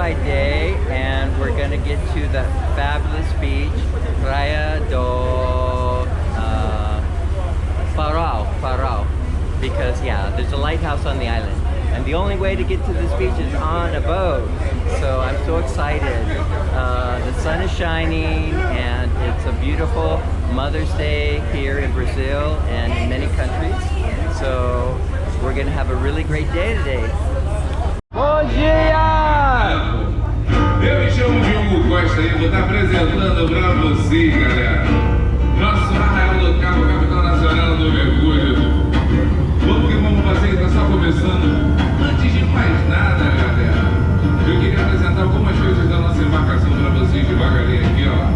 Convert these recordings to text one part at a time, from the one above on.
seaside day, and we're gonna get to the fabulous beach, Praia do Farol, because yeah, there's a lighthouse on the island, and the only way to get to this beach is on a boat. So I'm so excited. The sun is shining, and it's a beautiful Mother's Day here in Brazil and in many countries. So we're gonna have a really great day today. Bom dia! Eu me chamo Diogo Costa e vou estar apresentando para vocês, galera, nosso Arraial do Cabo, capital nacional do mergulho. Vamos que vamos, o passeio está só começando. Antes de mais nada, galera, eu queria apresentar algumas coisas da nossa embarcação para vocês devagarinho aqui, ó.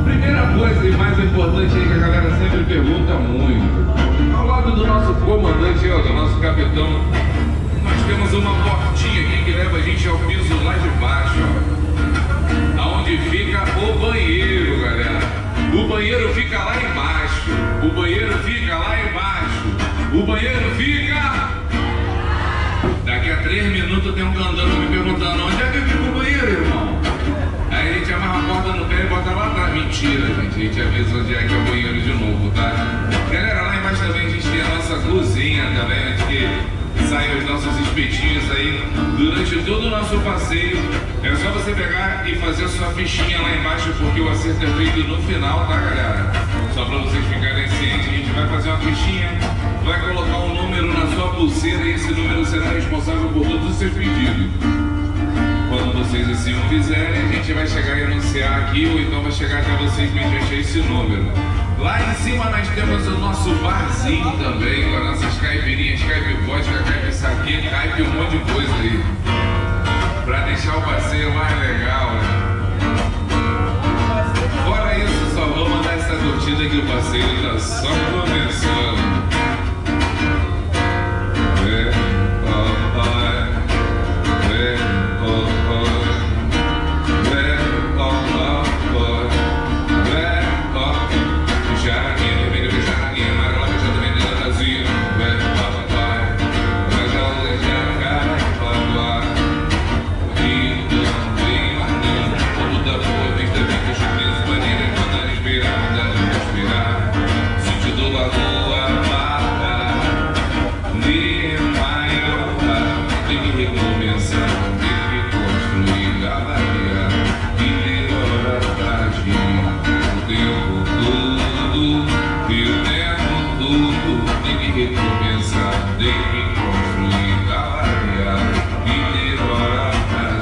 Primeira coisa e mais importante aí que a galera sempre pergunta muito, ao lado do nosso comandante, ó, do nosso capitão, nós temos uma portinha aqui que leva a gente ao piso lá de baixo, ó, aonde fica o banheiro, galera. O banheiro fica lá embaixo. O banheiro fica lá embaixo. O banheiro fica... Daqui a 3 minutos tem um candando me perguntando: onde é que fica o banheiro, irmão? Aí a gente amarra a porta no pé e bota lá atrás. Mentira, gente. A gente avisa onde é que é o banheiro de novo, tá? Galera, lá embaixo também a gente tem a nossa cozinha também, onde que saem os nossos espetinhos aí durante todo o nosso passeio. É só você pegar e fazer a sua fichinha lá embaixo, porque o acerto é feito no final, tá, galera? Só pra vocês ficarem cientes, a gente vai fazer uma fichinha, vai colocar um número na sua pulseira e esse número será responsável por todos os seus pedidos. Quando vocês assim o fizerem, a gente vai chegar e anunciar aqui, ou então vai chegar até vocês mediante esse número. Lá em cima nós temos o nosso barzinho também, com as nossas caipirinhas, caipi vodka, caipi saquê, caipi um monte de coisa aí, pra deixar o passeio mais legal, né? Fora isso, só vamos dar essa curtida que o passeio tá só começando.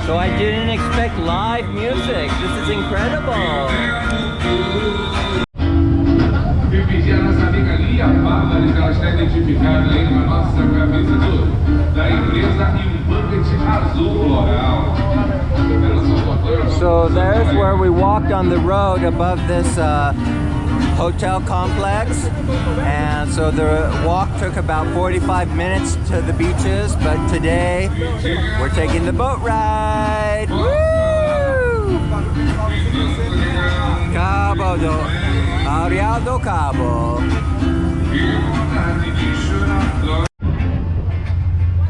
So I didn't expect live music. This is incredible. Eu pedi a nossa amiga Lia Bárbara, que ela está identificada aí com a nossa camisa da empresa e um bucket azul floral. So there's where we walked on the road above this hotel complex, and so the walk took about 45 minutes to the beaches, but today we're taking the boat ride. Woo! Cabo do Arraial do Cabo.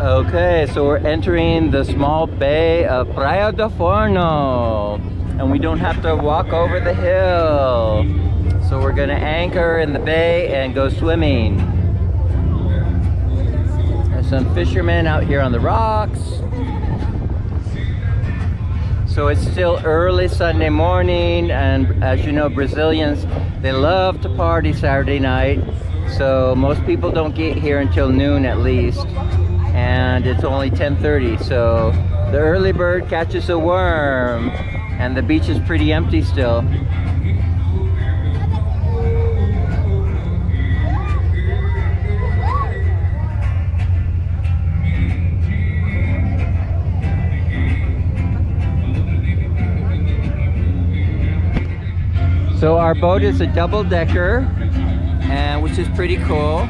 Okay, so we're entering the small bay of Praia do Forno, and we don't have to walk over the hill. So we're gonna anchor in the bay and go swimming. There's some fishermen out here on the rocks. So it's still early Sunday morning, and as you know, Brazilians, they love to party Saturday night. So most people don't get here until noon at least, and it's only 10:30. So the early bird catches a worm, and the beach is pretty empty still. So our boat is a double-decker, and which is pretty cool.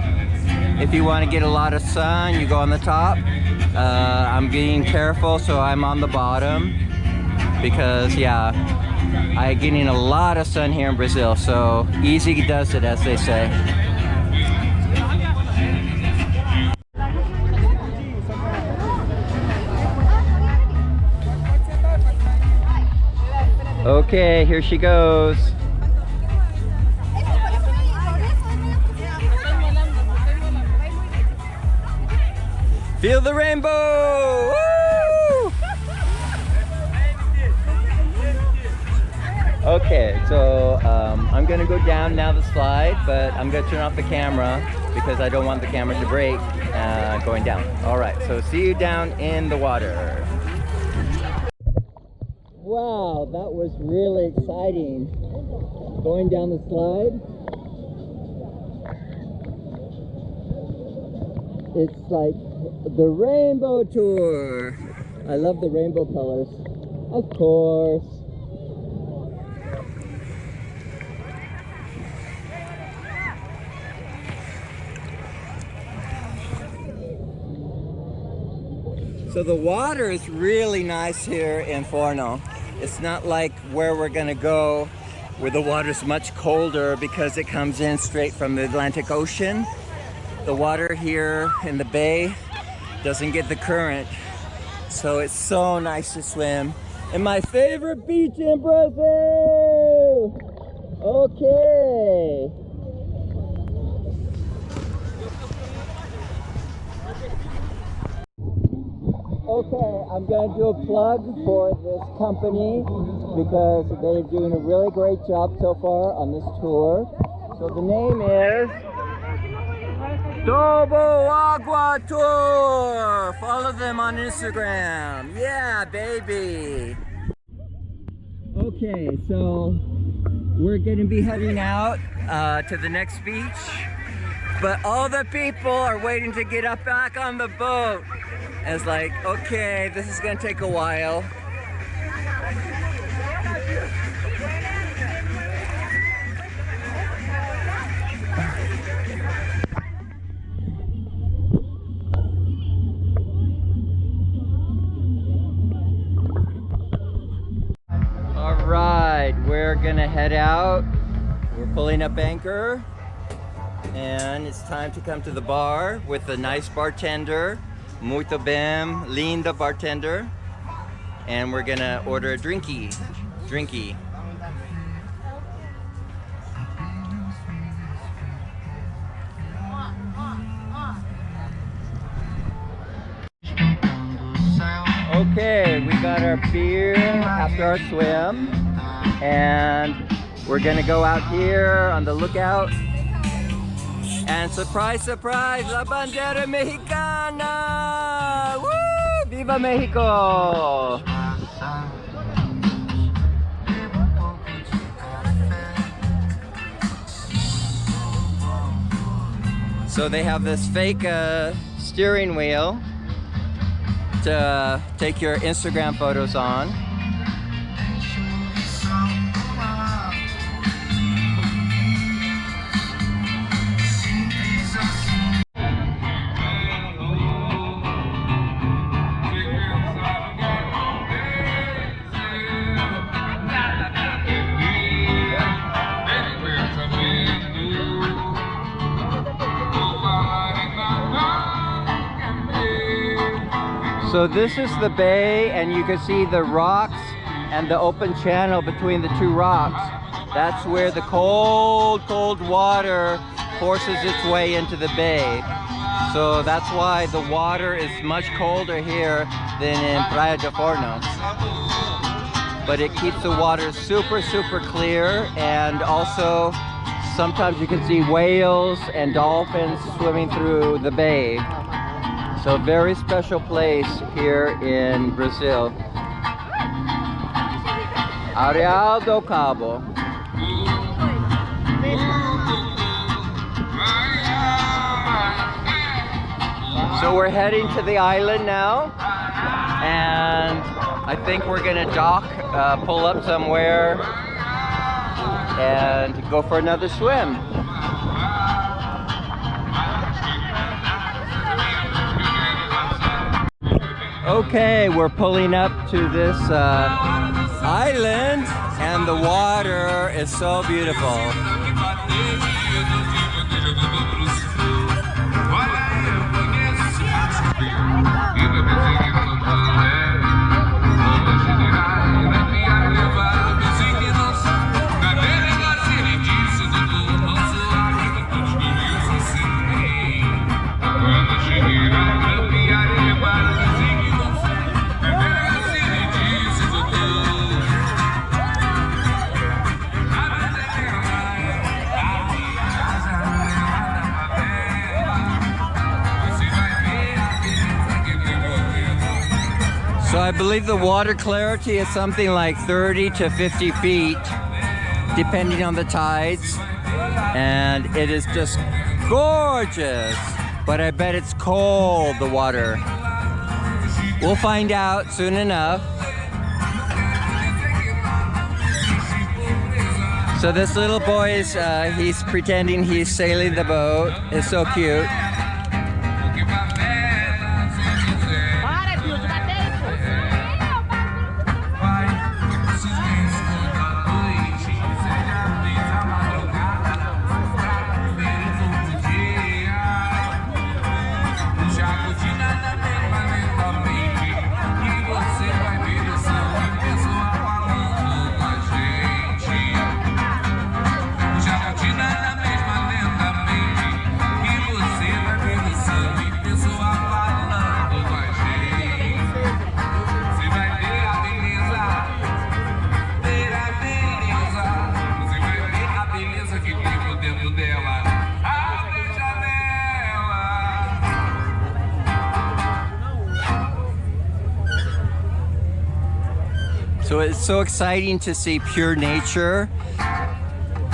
If you want to get a lot of sun, you go on the top. I'm being careful, so I'm on the bottom because yeah, I'm getting a lot of sun here in Brazil, so easy does it, as they say. Okay, here she goes. Feel the rainbow! Woo! Okay, so I'm gonna go down now the slide, but I'm gonna turn off the camera because I don't want the camera to break going down. All right, so see you down in the water. Wow, that was really exciting. Going down the slide. It's like the rainbow tour. I love the rainbow colors. Of course. So the water is really nice here in Forno. It's not like where we're gonna go where the water's much colder because it comes in straight from the Atlantic Ocean. The water here in the bay doesn't get the current, so it's so nice to swim. And my favorite beach in Brazil! Okay. Okay, I'm gonna do a plug for this company because they're doing a really great job so far on this tour. So the name is Cabo Agua Tour. Follow them on Instagram. Yeah, baby. Okay, so we're gonna be heading out to the next beach, but all the people are waiting to get up back on the boat. And it's like, okay, this is gonna take a while. All right, we're gonna head out. We're pulling up anchor, and it's time to come to the bar with a nice bartender. Muito bem, linda bartender. And we're gonna order a drinky. Okay, we got our beer after our swim. And we're gonna go out here on the lookout. And surprise, surprise, la bandera mexicana! Woo! Viva Mexico! So they have this fake steering wheel to take your Instagram photos on. So this is the bay, and you can see the rocks and the open channel between the two rocks. That's where the cold water forces its way into the bay. So that's why the water is much colder here than in Praia de Forno. But it keeps the water super clear, and also sometimes you can see whales and dolphins swimming through the bay. So very special place here in Brazil. Arraial do Cabo. So we're heading to the island now, and I think we're gonna dock, pull up somewhere, and go for another swim. Okay, we're pulling up to this island, and the water is so beautiful. I believe the water clarity is something like 30 to 50 feet, depending on the tides. And it is just gorgeous. But I bet it's cold, the water. We'll find out soon enough. So this little boy is, he's pretending he's sailing the boat. It's so cute. So it's so exciting to see pure nature.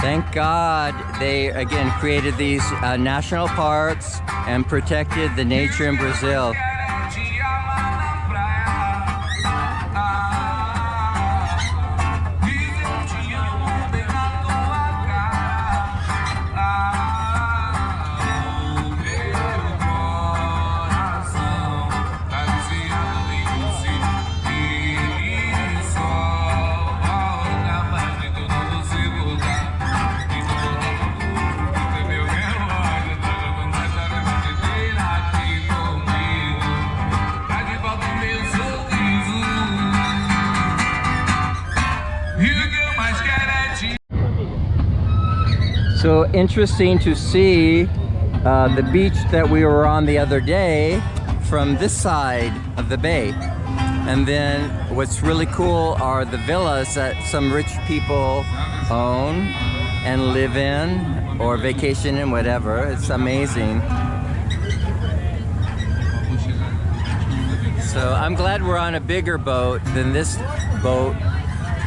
Thank God they again created these national parks and protected the nature in Brazil. So interesting to see the beach that we were on the other day from this side of the bay. And then what's really cool are the villas that some rich people own and live in or vacation in, whatever. It's amazing. So I'm glad we're on a bigger boat than this boat.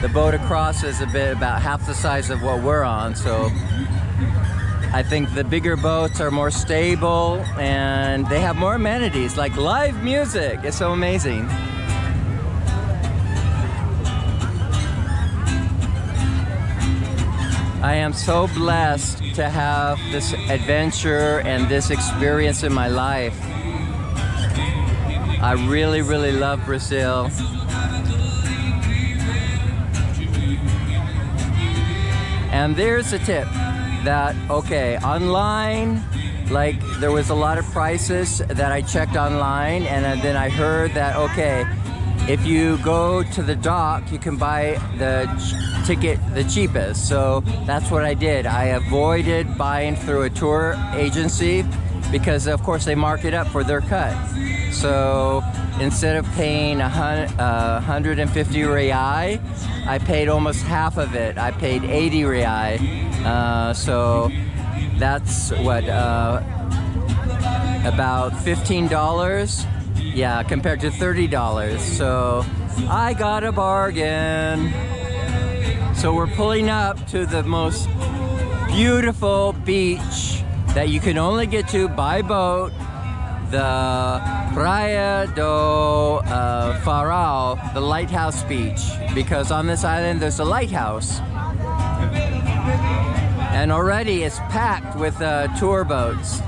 The boat across is about half the size of what we're on, so I think the bigger boats are more stable and they have more amenities like live music. It's so amazing. I am so blessed to have this adventure and this experience in my life. I really, really love Brazil. And there's a tip that, okay, online, like there was a lot of prices that I checked online, and then I heard that, okay, if you go to the dock, you can buy the ticket the cheapest. So that's what I did. I avoided buying through a tour agency because of course they mark it up for their cut. So instead of paying 150 real, I paid almost half of it. I paid 80 real. So that's what, about $15. Yeah, compared to $30. So I got a bargain. So we're pulling up to the most beautiful beach that you can only get to by boat, the Praia do Farol, the lighthouse beach, because on this island there's a lighthouse. And already it's packed with tour boats.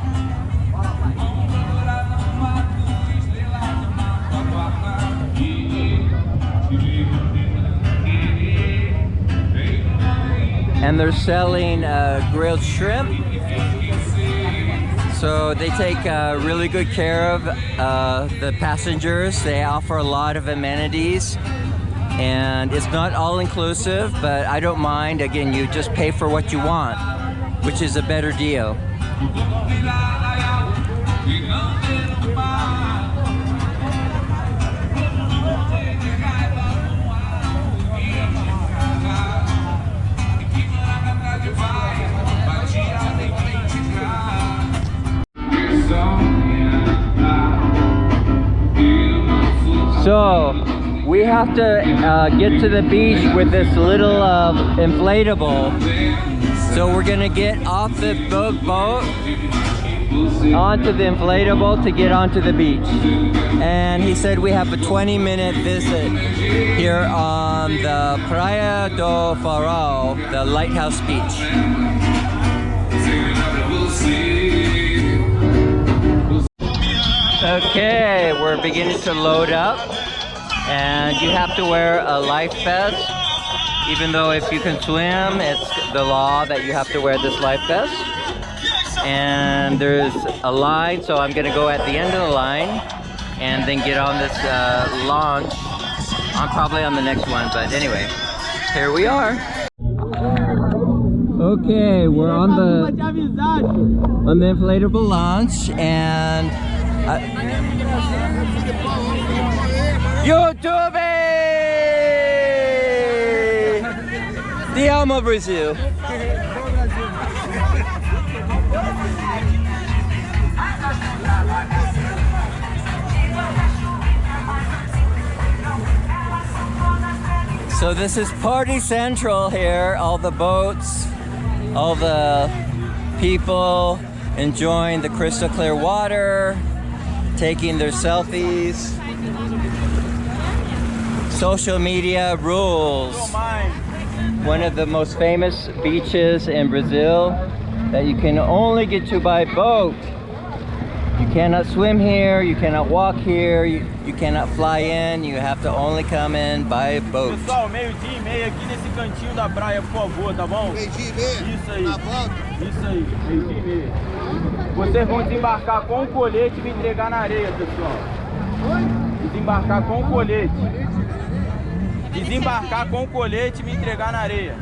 And they're selling grilled shrimp. So they take really good care of the passengers. They offer a lot of amenities. And it's not all-inclusive, but I don't mind. Again, you just pay for what you want, which is a better deal. So have to get to the beach with this little inflatable. So we're gonna get off the boat onto the inflatable to get onto the beach. And he said we have a 20-minute visit here on the Praia do Farol, the lighthouse beach. Okay, we're beginning to load up, and you have to wear a life vest. Even though if you can swim, it's the law that you have to wear this life vest. And there's a line, so I'm gonna go at the end of the line and then get on this launch. I'm probably on the next one, but anyway, here we are. Okay, we're on the inflatable launch, and YouTube! Te amo, Brazil! So this is Party Central here, all the boats, all the people enjoying the crystal clear water, taking their selfies. Social media rules. One of the most famous beaches in Brazil that you can only get to by boat. You cannot swim here, you cannot walk here, you cannot fly in, you have to only come in by boat. Pessoal, meio-dia e meia aqui nesse cantinho da praia, por favor, tá bom? Meio-dia e meia? Isso aí. Tá bom? Isso aí, meio-dia e meia. Vocês vão desembarcar com o colete e me entregar na areia, pessoal. Desembarcar com o colete. Desembarcar com o colete e me entregar na areia.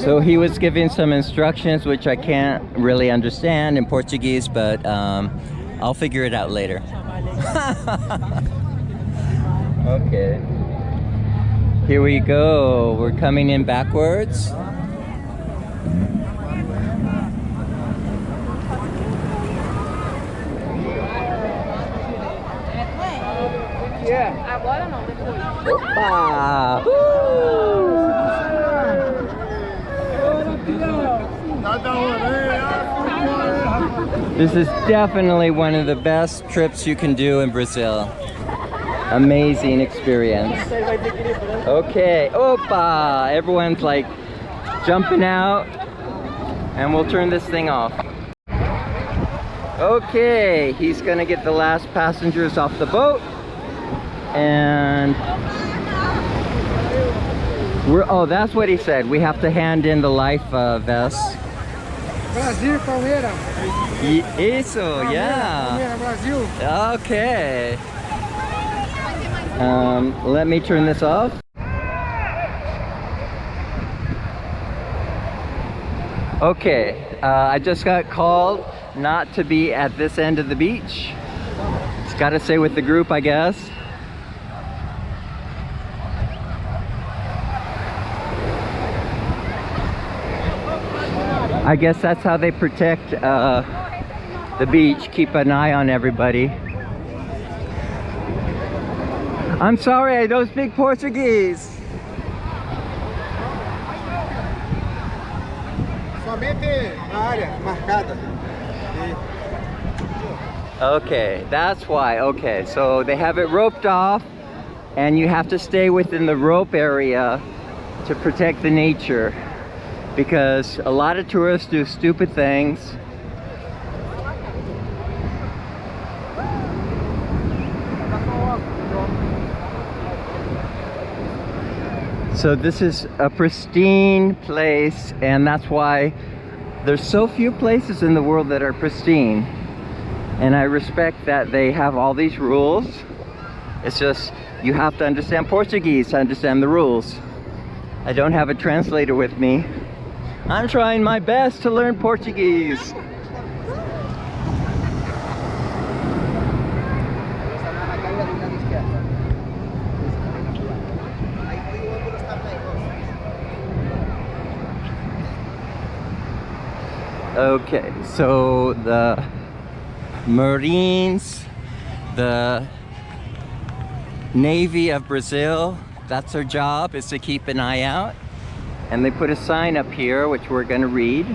So he was giving some instructions which I can't really understand in Portuguese, but I'll figure it out later. Okay. Here we go. We're coming in backwards. Agora não, depois. Opa! This is definitely one of the best trips you can do in Brazil. Amazing experience. Okay, opa! Everyone's like jumping out, and we'll turn this thing off. Okay, he's gonna get the last passengers off the boat, and oh, that's what he said. We have to hand in the life vests. Brasil, Palmeiras. Isso, yeah. Brasil. Okay. Let me turn this off. Okay, I just got called not to be at this end of the beach. It's got to stay with the group, I guess. I guess that's how they protect the beach, keep an eye on everybody. I'm sorry, I don't speak Portuguese. Somente na área marcada. Okay, that's why. Okay, so they have it roped off, and you have to stay within the rope area to protect the nature, because a lot of tourists do stupid things. So this is a pristine place, and that's why there's so few places in the world that are pristine. And I respect that they have all these rules. It's just, you have to understand Portuguese to understand the rules. I don't have a translator with me. I'm trying my best to learn Portuguese. Okay, so the Marines, the Navy of Brazil. That's their job, is to keep an eye out. And they put a sign up here, which we're gonna read.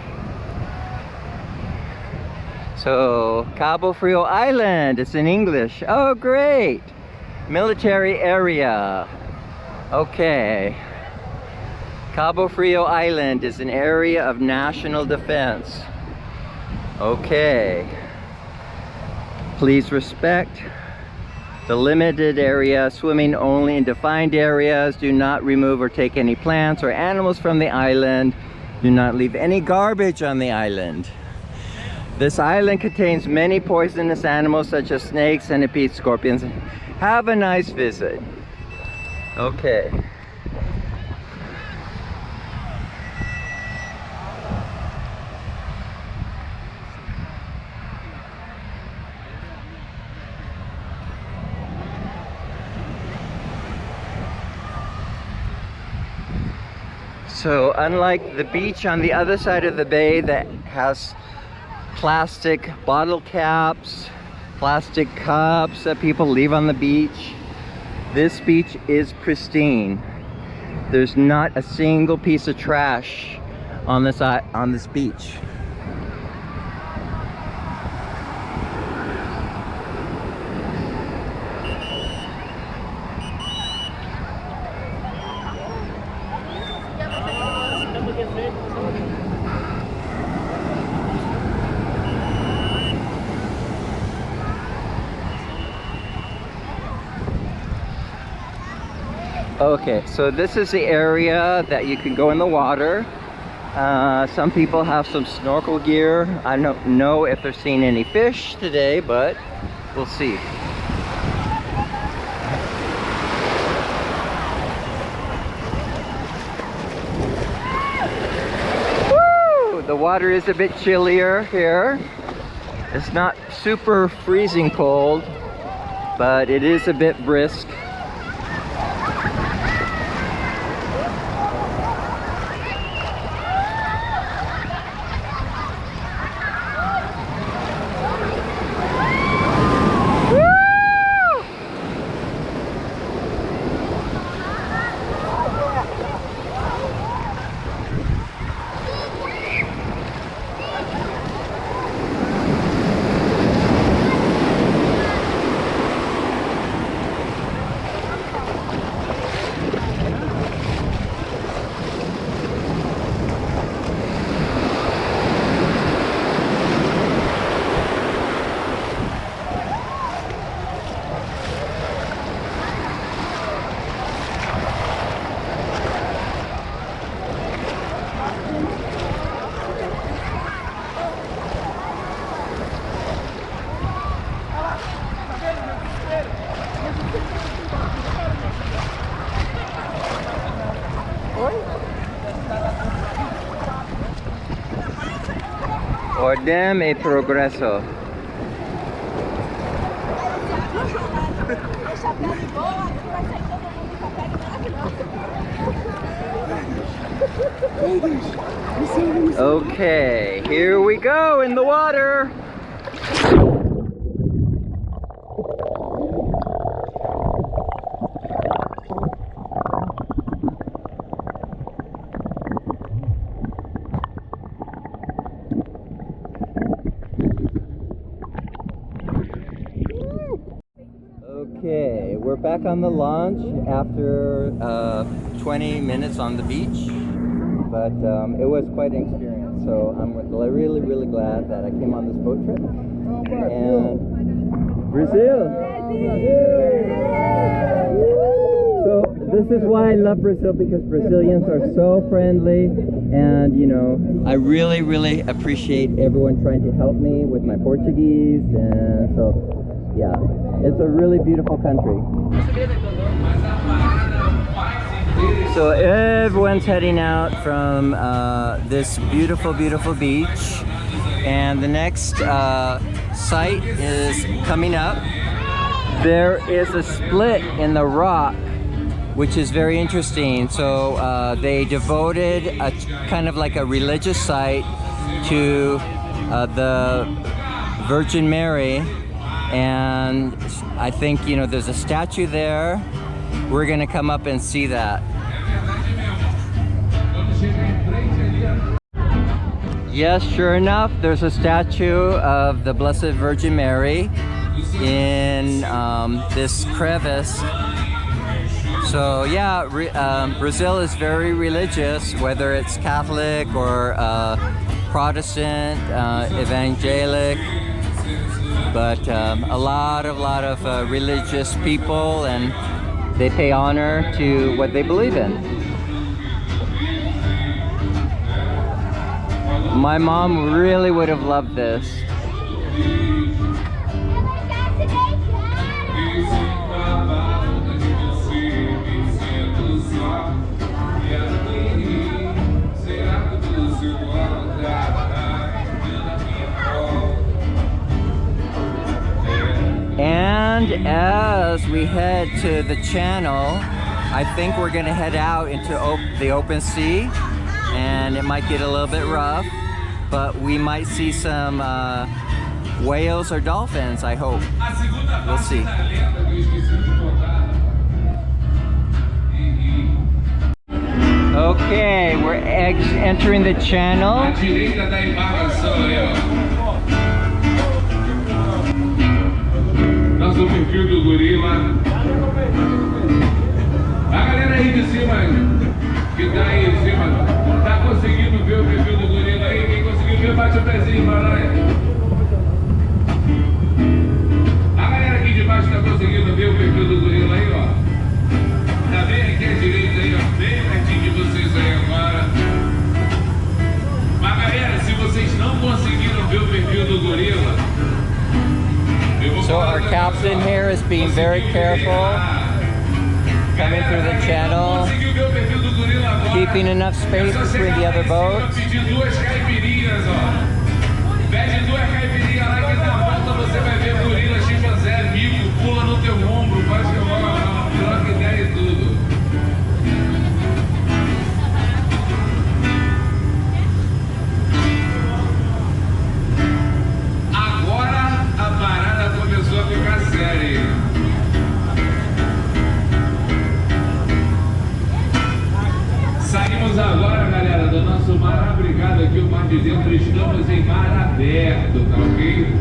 So, Cabo Frio Island, it's in English. Oh, great! Military area. Okay. Cabo Frio Island is an area of national defense. Okay. Please respect the limited area, swimming only in defined areas. Do not remove or take any plants or animals from the island. Do not leave any garbage on the island. This island contains many poisonous animals such as snakes, centipedes, scorpions. Have a nice visit. Okay. So unlike the beach on the other side of the bay that has plastic bottle caps, plastic cups that people leave on the beach, this beach is pristine. There's not a single piece of trash on this beach. Okay, so this is the area that you can go in the water. Some people have some snorkel gear. I don't know if they're seeing any fish today, but we'll see. Woo! The water is a bit chillier here. It's not super freezing cold, but it is a bit brisk. Ordem e progresso. Okay, here we go in the water. Okay, we're back on the launch after 20 minutes on the beach, but it was quite an experience. So I'm really, really glad that I came on this boat trip. And Brazil! So this is why I love Brazil, because Brazilians are so friendly, and you know, I really, really appreciate everyone trying to help me with my Portuguese, and so yeah, it's a really beautiful country. So everyone's heading out from this beautiful, beautiful beach, and the next site is coming up. There is a split in the rock, which is very interesting. So they devoted a kind of like a religious site to the Virgin Mary, And I think, you know, there's a statue there. We're gonna come up and see that. Yes, sure enough, there's a statue of the Blessed Virgin Mary in this crevice. So yeah, Brazil is very religious, whether it's Catholic or Protestant, evangelic, but a lot of religious people, and they pay honor to what they believe in. My mom really would have loved this. And as we head to the channel, I think we're gonna head out into the open sea, and it might get a little bit rough, but we might see some whales or dolphins, I hope. We'll see. Okay, we're entering the channel. Nosso perfil do gorila. A galera aí de cima, que tá aí em cima, tá conseguindo ver o perfil do gorila aí? Quem conseguiu ver, bate o pezinho para lá. A galera aqui de baixo tá conseguindo ver o perfil do gorila aí, ó. Tá bem aqui à direita aí, ó, bem pertinho de vocês aí agora. Mas galera, se vocês não conseguiram ver o perfil do gorila, so our captain here is being very careful, coming through the channel, keeping enough space between the other boats. Pede duas caipirinhas lá que na volta você vai ver gorila, chimpanzé, mico, pula no teu ombro, faz uma troca ideia e tudo. Agora a parada começou a ficar séria. Saímos agora, galera, do nosso mar abrigado aqui, o mar de dentro. Estamos em mar aberto, tá ok?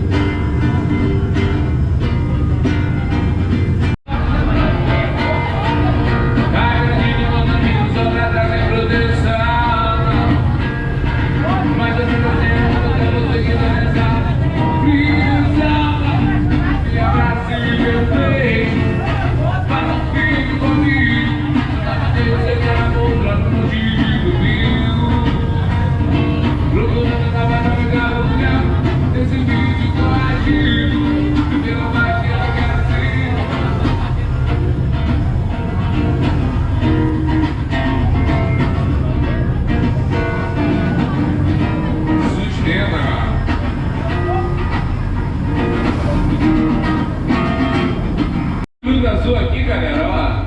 Aqui, galera, ó,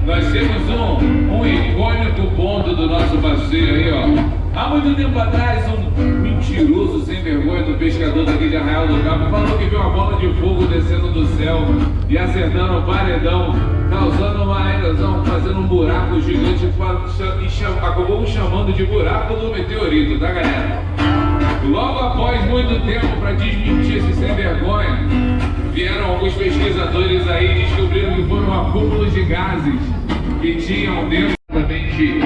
nós temos um icônico ponto do nosso passeio aí, ó. Há muito tempo atrás, um mentiroso sem vergonha do pescador daqui de Arraial do Cabo falou que viu uma bola de fogo descendo do céu e acertando o paredão, causando uma erosão, fazendo um buraco gigante, e acabou chamando de buraco do meteorito, tá, galera? Logo após muito tempo, para desmentir esse sem vergonha, vieram alguns pesquisadores aí e descobriram que foram acúmulos de gases que tinham dentro de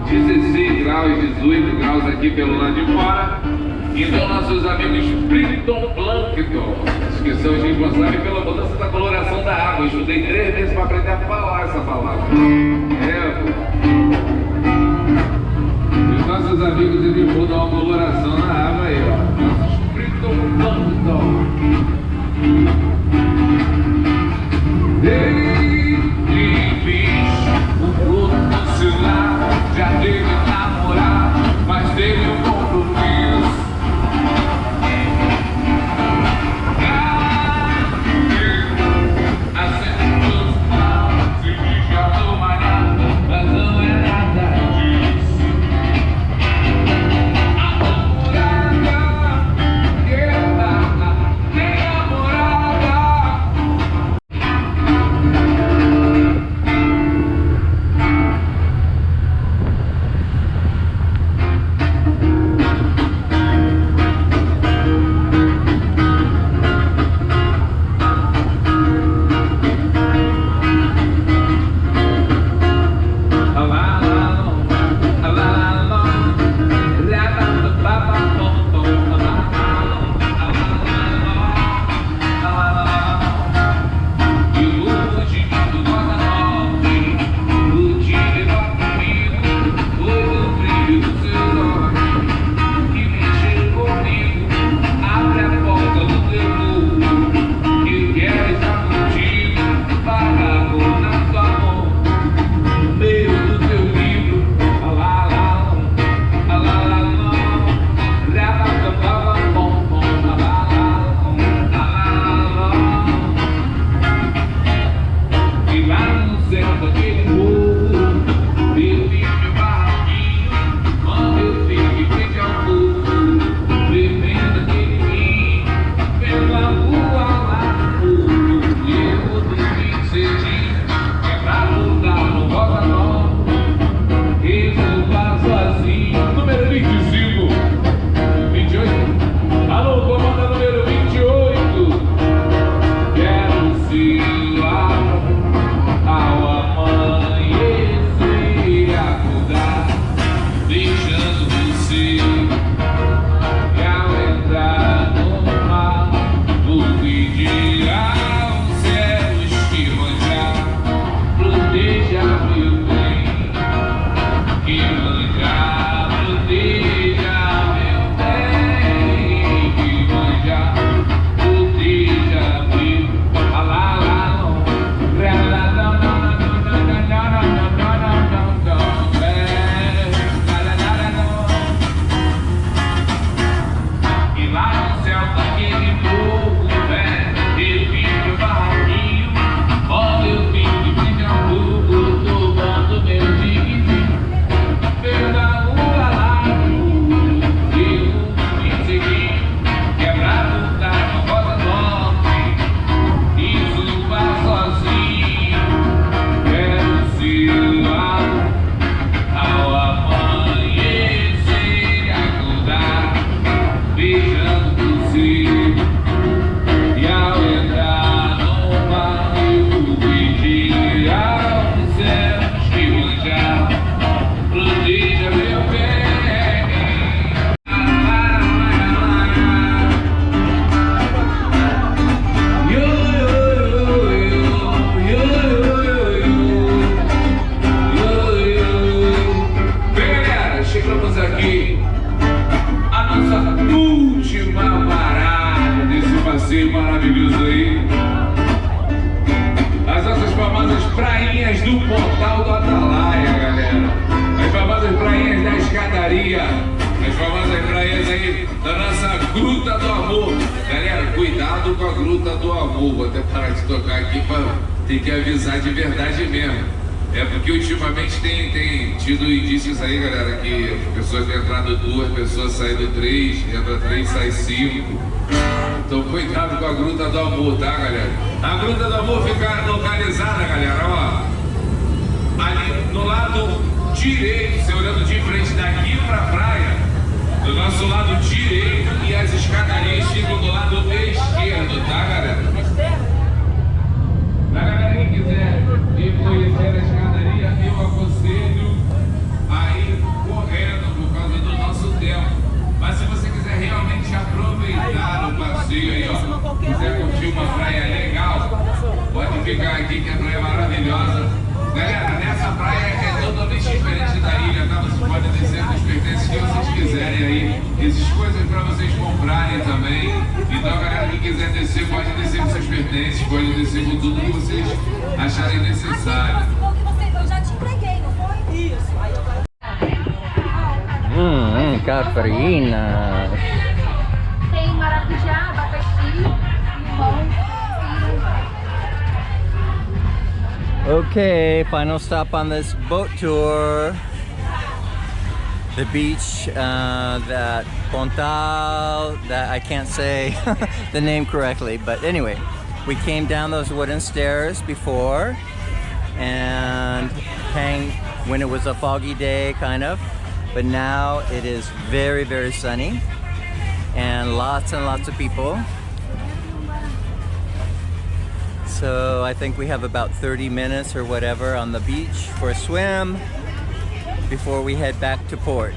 16 graus, 18 graus aqui pelo lado de fora. Então nossos amigos fitoplâncton, que são os responsáveis pela mudança da coloração da água. Eu estudei 3 vezes para aprender a falar essa palavra. E os nossos amigos eles mudam a coloração na água aí, ó. Nossos fitoplâncton. O fruto se lá já teve namorado, mas teve um compromisso. Acertou os maus, se mijou malhado, mas não é nada disso. nossa última parada desse passeio maravilhoso aí. As nossas famosas prainhas do Portal do Atalaia, galera. As famosas prainhas da escadaria. As famosas prainhas aí da nossa Gruta do Amor. Galera, cuidado com a Gruta do Amor. Vou até parar de tocar aqui para ter que avisar de verdade mesmo. É porque ultimamente tem tido indícios aí, galera, que pessoas têm entrado 2, pessoas saíram 3, entra 3, sai 5. Então cuidado com a Gruta do Amor, tá, galera? A Gruta do Amor fica localizada, galera, ó, ali no lado direito, você olhando de frente daqui pra praia, do nosso lado direito, e as escadarias ficam do lado esquerdo, tá, galera? Pra galera que quiser ir conhecer a escadaria, eu aconselho a ir correndo por causa do nosso tempo. Mas se você quiser realmente aproveitar o passeio aí, ó, quiser curtir uma praia legal, pode ficar aqui que a praia é maravilhosa. Galera, nessa praia é totalmente diferente da ilha, tá? Vocês podem descer com os pertences que vocês quiserem aí. Existem coisas para vocês comprarem também. Então, galera que quiser descer, pode descer com seus pertences, pode descer com tudo que vocês acharem necessário. Eu já te entreguei, não foi? Isso. Aí agora... Caprina. Tem maracujá, abacaxi, limão. Okay, final stop on this boat tour. The beach, that Pontal, that I can't say the name correctly, but anyway, we came down those wooden stairs before and when it was a foggy day, kind of, but now it is very, very sunny and lots of people. So I think we have about 30 minutes or whatever on the beach for a swim before we head back to port.